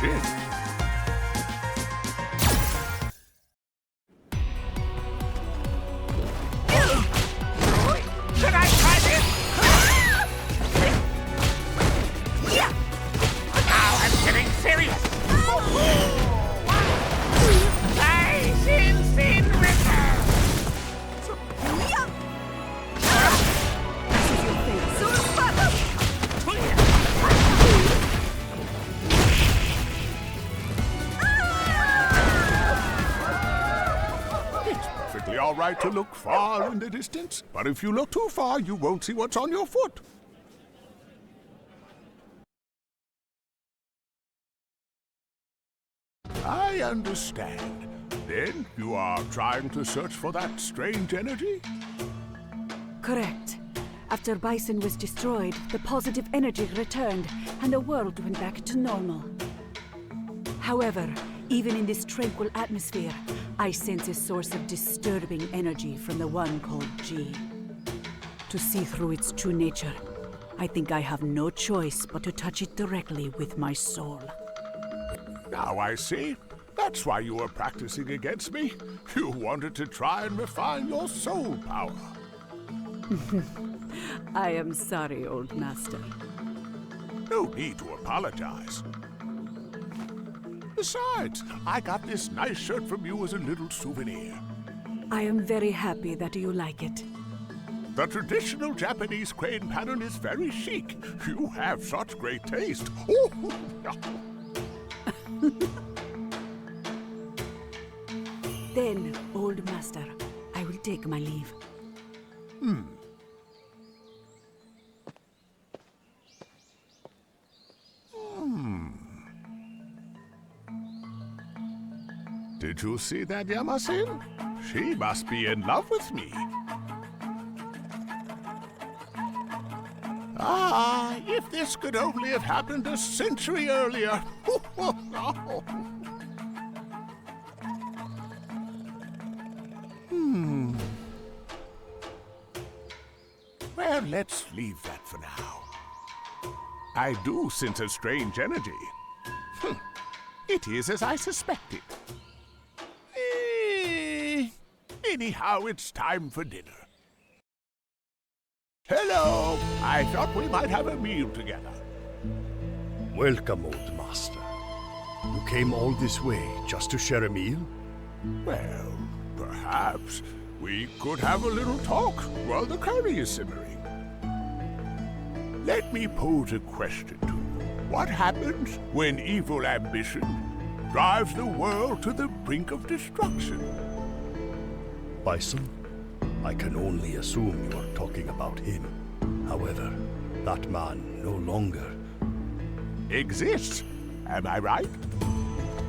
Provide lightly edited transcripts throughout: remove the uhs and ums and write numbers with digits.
begin. Should I try this? Now I'm getting serious. Sin River. It's perfectly all right to look far in the distance, but if you look too far, you won't see what's on your foot. I understand. Then you are trying to search for that strange energy? Correct. After Bison was destroyed, the positive energy returned, and the world went back to normal. However, even in this tranquil atmosphere, I sense a source of disturbing energy from the one called G. To see through its true nature, I think I have no choice but to touch it directly with my soul. Now I see. That's why you were practicing against me. You wanted to try and refine your soul power. I am sorry, old master. No need to apologize. Besides, I got this nice shirt from you as a little souvenir. I am very happy that you like it. The traditional Japanese crane pattern is very chic. You have such great taste. Then, old master, I will take my leave. Did you see that, Yamasin? She must be in love with me. Ah, if this could only have happened a century earlier. Well, let's leave that for now. I do sense a strange energy. It is as I suspected. Anyhow, it's time for dinner. Hello! I thought we might have a meal together. Welcome, old master. You came all this way just to share a meal? Well, perhaps we could have a little talk while the curry is simmering. Let me pose a question to you. What happens when evil ambition drives the world to the brink of destruction? Bison? I can only assume you are talking about him. However, that man no longer exists. Am I right?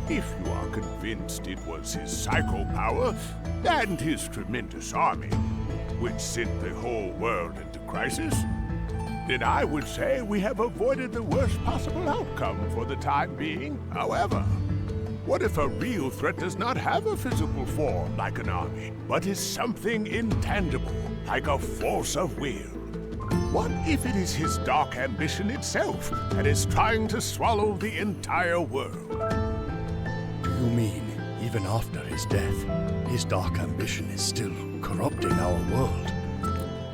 If you are convinced it was his psycho power and his tremendous army which sent the whole world into crisis, then I would say we have avoided the worst possible outcome for the time being. However, what if a real threat does not have a physical form like an army, but is something intangible, like a force of will? What if it is his dark ambition itself that is trying to swallow the entire world? Do you mean, even after his death, his dark ambition is still corrupting our world?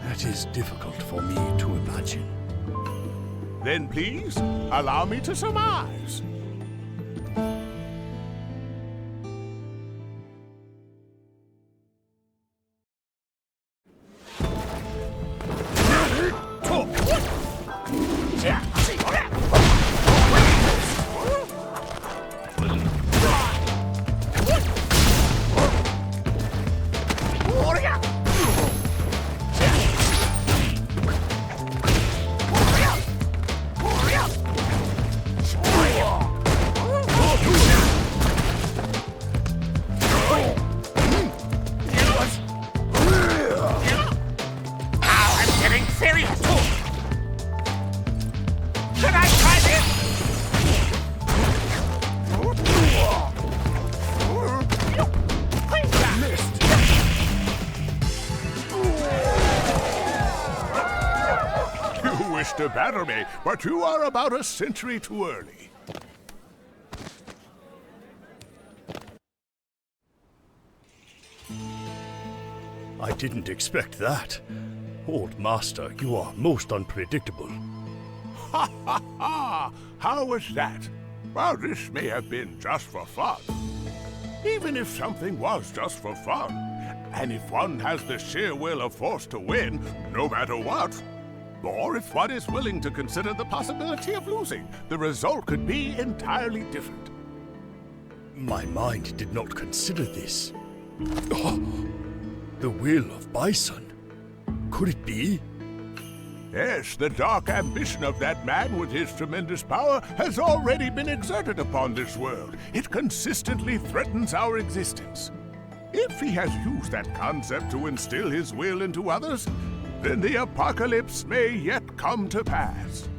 That is difficult for me to imagine. Then please, allow me to surmise. To battle me, but you are about a century too early. I didn't expect that. Old Master, you are most unpredictable. Ha ha ha! How was that? Well, this may have been just for fun. Even if something was just for fun, and if one has the sheer will of force to win, no matter what, or if one is willing to consider the possibility of losing, the result could be entirely different. My mind did not consider this. Oh, the will of Bison. Could it be? Yes, the dark ambition of that man with his tremendous power has already been exerted upon this world. It consistently threatens our existence. If he has used that concept to instill his will into others, then the apocalypse may yet come to pass.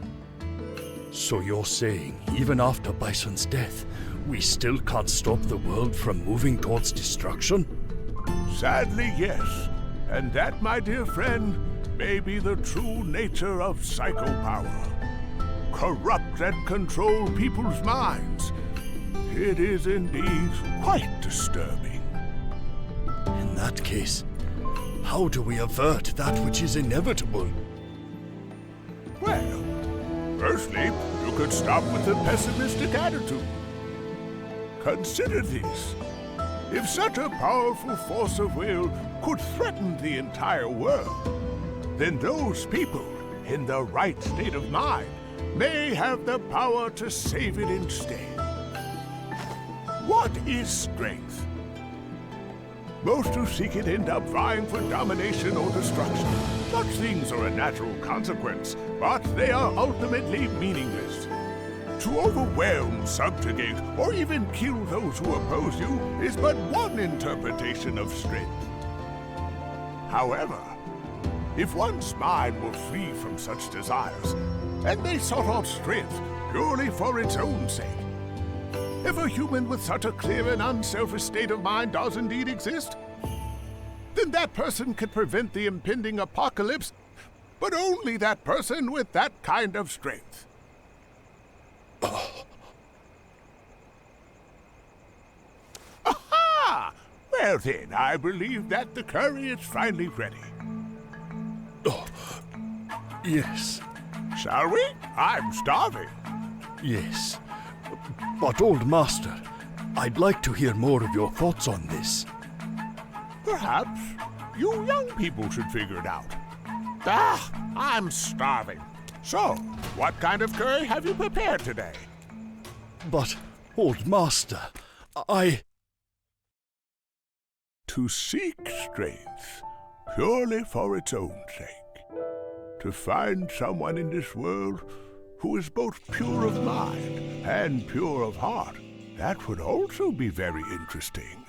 So you're saying, even after Bison's death, we still can't stop the world from moving towards destruction? Sadly, yes. And that, my dear friend, may be the true nature of psychopower. Corrupt and control people's minds. It is indeed quite disturbing. In that case, how do we avert that which is inevitable? Well, firstly, you could stop with the pessimistic attitude. Consider this. If such a powerful force of will could threaten the entire world, then those people, in the right state of mind, may have the power to save it instead. What is strength? Most who seek it end up vying for domination or destruction. Such things are a natural consequence, but they are ultimately meaningless. To overwhelm, subjugate, or even kill those who oppose you is but one interpretation of strength. However, if one's mind were free from such desires, and they sought out strength purely for its own sake, if a human with such a clear and unselfish state of mind does indeed exist, then that person can prevent the impending apocalypse, but only that person with that kind of strength. Aha! Well then, I believe that the curry is finally ready. Oh, yes, Shall we? I'm starving. yes. But, Old Master, I'd like to hear more of your thoughts on this. Perhaps you young people should figure it out. I'm starving. So, what kind of curry have you prepared today? But, Old Master, To seek strength purely for its own sake. To find someone in this world who is both pure of mind and pure of heart. That would also be very interesting.